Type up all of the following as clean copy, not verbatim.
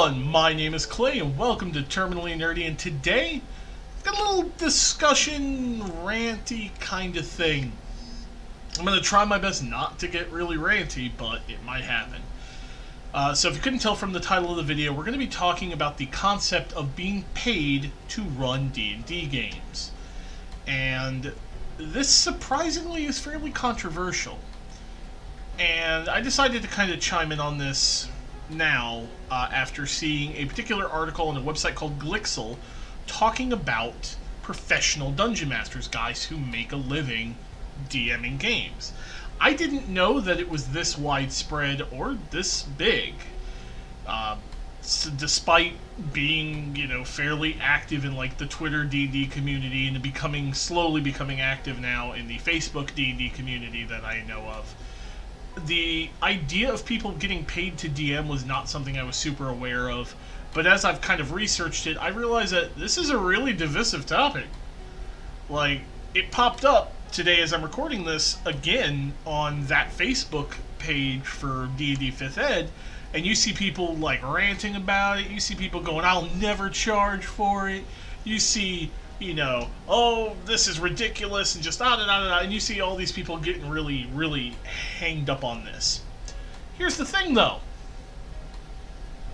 everyone, my name is Clay and welcome to Terminally Nerdy, and today I've got a little discussion, ranty kind of thing. I'm going to try my best not to get really ranty, but it might happen. So if you couldn't tell from the title of the video, we're going to be talking about the concept of being paid to run D&D games. And this surprisingly is fairly controversial. And I decided to kind of chime in on this now after seeing a particular article on a website called Glixel talking about professional dungeon masters, guys who make a living DMing games. I didn't know that it was this widespread or this big. So despite being, fairly active in like the Twitter D&D community and slowly becoming active now in the Facebook D&D community that I know of, the idea of people getting paid to DM was not something I was super aware of, but as I've kind of researched it, I realized that this is a really divisive topic. Like, it popped up today as I'm recording this again on that Facebook page for D&D 5th Ed, and you see people like ranting about it, you see people going, I'll never charge for it, you see, oh, this is ridiculous, and just and you see all these people getting really, really hanged up on this. Here's the thing, though.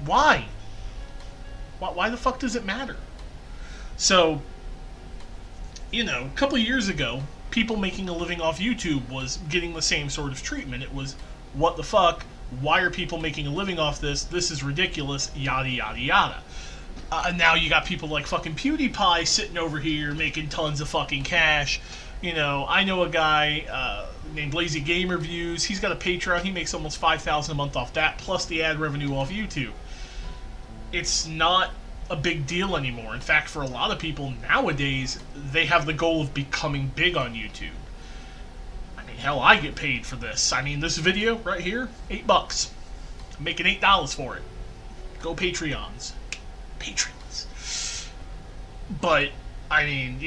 Why? Why the fuck does it matter? So, a couple of years ago, people making a living off YouTube was getting the same sort of treatment. It was, what the fuck? Why are people making a living off this? This is ridiculous, yada, yada, yada. And now you got people like fucking PewDiePie sitting over here making tons of fucking cash. I know a guy named Lazy Gamer Views. He's got a Patreon. He makes almost $5,000 a month off that, plus the ad revenue off YouTube. It's not a big deal anymore. In fact, for a lot of people nowadays, they have the goal of becoming big on YouTube. I mean, hell, I get paid for this. I mean, this video right here, $8. I'm making $8 for it. Go Patreons. Patrons. But, I mean,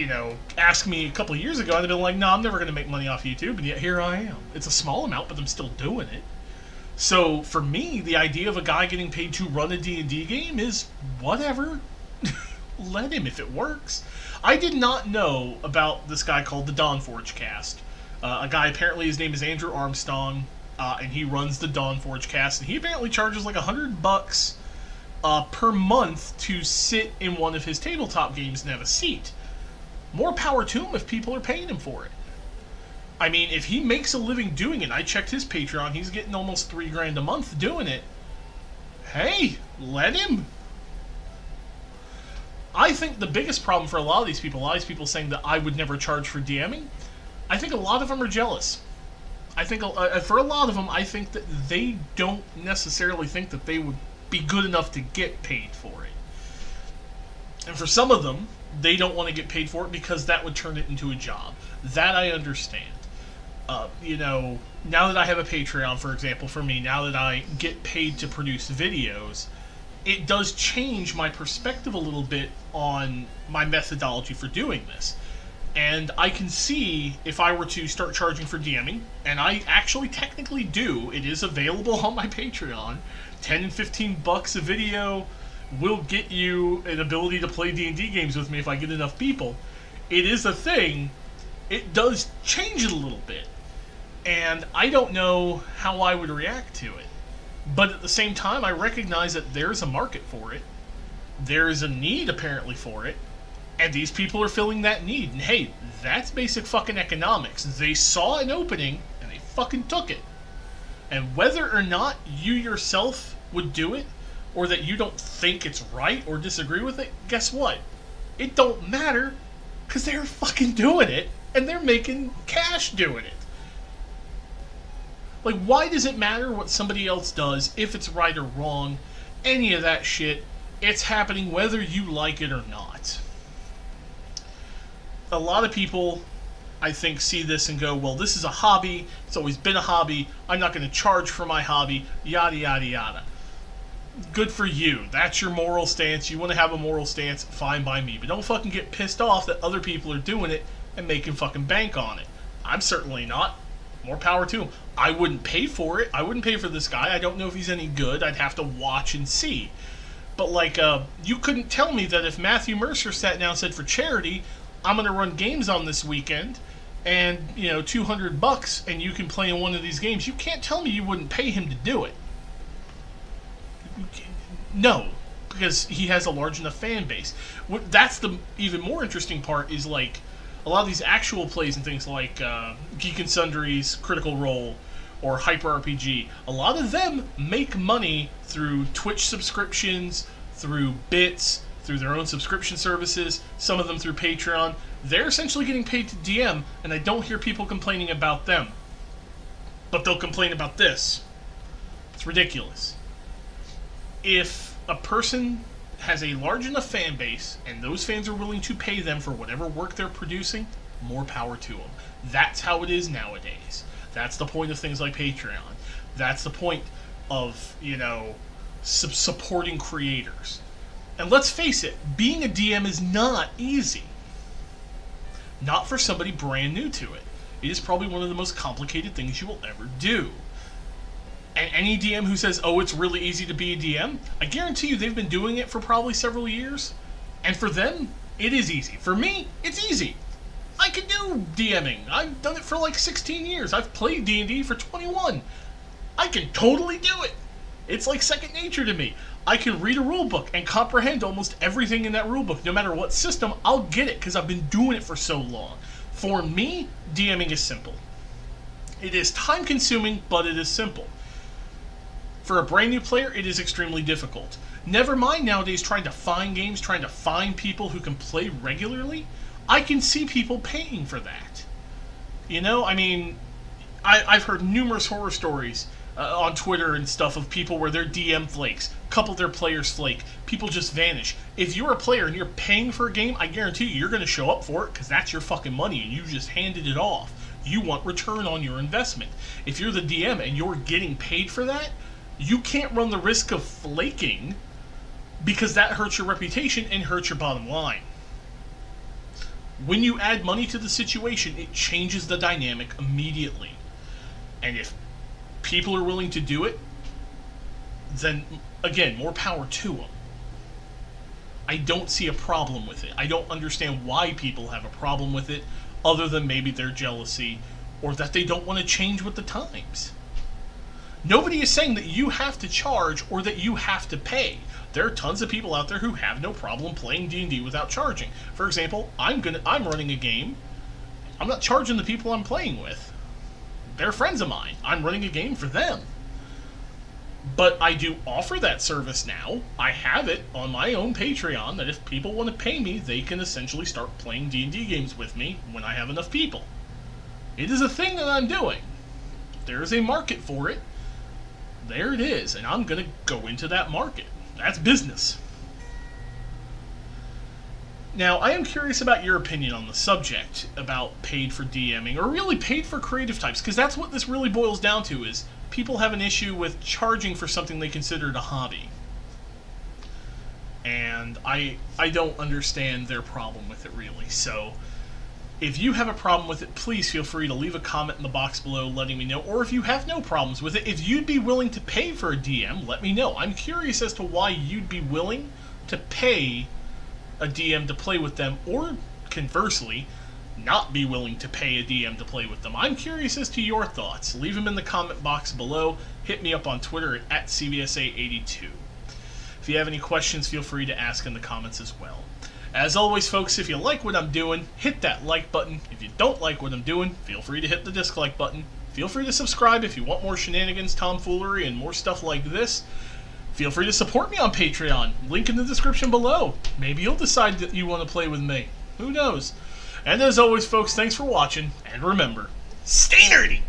ask me a couple of years ago, I'd have been like, no, I'm never going to make money off YouTube, and yet here I am. It's a small amount, but I'm still doing it. So, for me, the idea of a guy getting paid to run a D&D game is whatever. Let him if it works. I did not know about this guy called the Dawnforge Cast. A guy, apparently his name is Andrew Armstrong, and he runs the Dawnforge Cast, and he apparently charges like $100 per month to sit in one of his tabletop games and have a seat. More power to him if people are paying him for it. I mean, if he makes a living doing it, I checked his Patreon, he's getting almost $3,000 a month doing it. Hey, let him. I think the biggest problem for a lot of these people saying that I would never charge for DMing, I think a lot of them are jealous. I think for a lot of them, I think that they don't necessarily think that they would be good enough to get paid for it. And for some of them, they don't want to get paid for it because that would turn it into a job. That I understand. Now that I have a Patreon, for example, for me, now that I get paid to produce videos, it does change my perspective a little bit on my methodology for doing this. And I can see if I were to start charging for DMing, and I actually technically do, it is available on my Patreon, 10 and 15 bucks a video will get you an ability to play D&D games with me if I get enough people. It is a thing. It does change it a little bit. And I don't know how I would react to it. But at the same time, I recognize that there's a market for it. There is a need, apparently, for it. And these people are filling that need. And hey, that's basic fucking economics. They saw an opening, and they fucking took it. And whether or not you yourself would do it, or that you don't think it's right or disagree with it, guess what? It don't matter, because they're fucking doing it, and they're making cash doing it. Like, why does it matter what somebody else does, if it's right or wrong, any of that shit? It's happening whether you like it or not. A lot of people, I think, see this and go, well, this is a hobby, it's always been a hobby, I'm not going to charge for my hobby, yada, yada, yada. Good for you. That's your moral stance. You want to have a moral stance, fine by me. But don't fucking get pissed off that other people are doing it and making fucking bank on it. I'm certainly not. More power to him. I wouldn't pay for it. I wouldn't pay for this guy. I don't know if he's any good. I'd have to watch and see. But like, you couldn't tell me that if Matthew Mercer sat down and said, for charity, I'm going to run games on this weekend, and $200, and you can play in one of these games. You can't tell me you wouldn't pay him to do it. No, because he has a large enough fan base. That's the even more interesting part. Is like a lot of these actual plays and things like Geek and Sundry's Critical Role or Hyper RPG. A lot of them make money through Twitch subscriptions, through bits, through their own subscription services, some of them through Patreon. They're essentially getting paid to DM, and I don't hear people complaining about them. But they'll complain about this. It's ridiculous. If a person has a large enough fan base, and those fans are willing to pay them for whatever work they're producing, more power to them. That's how it is nowadays. That's the point of things like Patreon. That's the point of, supporting creators. And let's face it, being a DM is not easy. Not for somebody brand new to it. It is probably one of the most complicated things you will ever do. And any DM who says, oh, it's really easy to be a DM, I guarantee you they've been doing it for probably several years. And for them, it is easy. For me, it's easy. I can do DMing. I've done it for like 16 years. I've played D&D for 21. I can totally do it. It's like second nature to me. I can read a rulebook and comprehend almost everything in that rulebook. No matter what system, I'll get it because I've been doing it for so long. For me, DMing is simple. It is time-consuming, but it is simple. For a brand new player, it is extremely difficult. Never mind nowadays trying to find games, trying to find people who can play regularly. I can see people paying for that. I've heard numerous horror stories on Twitter and stuff of people where their DM flakes, a couple of their players flake, people just vanish. If you're a player and you're paying for a game, I guarantee you're going to show up for it because that's your fucking money and you just handed it off. You want return on your investment. If you're the DM and you're getting paid for that, you can't run the risk of flaking because that hurts your reputation and hurts your bottom line. When you add money to the situation, it changes the dynamic immediately. And if people are willing to do it, then, again, more power to them. I don't see a problem with it. I don't understand why people have a problem with it, other than maybe their jealousy or that they don't want to change with the times. Nobody is saying that you have to charge or that you have to pay. There are tons of people out there who have no problem playing D&D without charging. For example, I'm running a game. I'm not charging the people I'm playing with. They're friends of mine. I'm running a game for them. But I do offer that service now. I have it on my own Patreon that if people want to pay me, they can essentially start playing D&D games with me when I have enough people. It is a thing that I'm doing. There is a market for it. There it is, and I'm going to go into that market. That's business. Now, I am curious about your opinion on the subject about paid for DMing, or really paid for creative types, because that's what this really boils down to, is people have an issue with charging for something they considered a hobby. And I don't understand their problem with it, really. So, if you have a problem with it, please feel free to leave a comment in the box below letting me know. Or if you have no problems with it, if you'd be willing to pay for a DM, let me know. I'm curious as to why you'd be willing to pay a DM to play with them, or conversely, not be willing to pay a DM to play with them. I'm curious as to your thoughts. Leave them in the comment box below. Hit me up on Twitter at CBSA82. If you have any questions, feel free to ask in the comments as well. As always, folks, if you like what I'm doing, hit that like button. If you don't like what I'm doing, feel free to hit the dislike button. Feel free to subscribe if you want more shenanigans, tomfoolery, and more stuff like this. Feel free to support me on Patreon. Link in the description below. Maybe you'll decide that you want to play with me. Who knows? And as always, folks, thanks for watching, and remember, stay nerdy!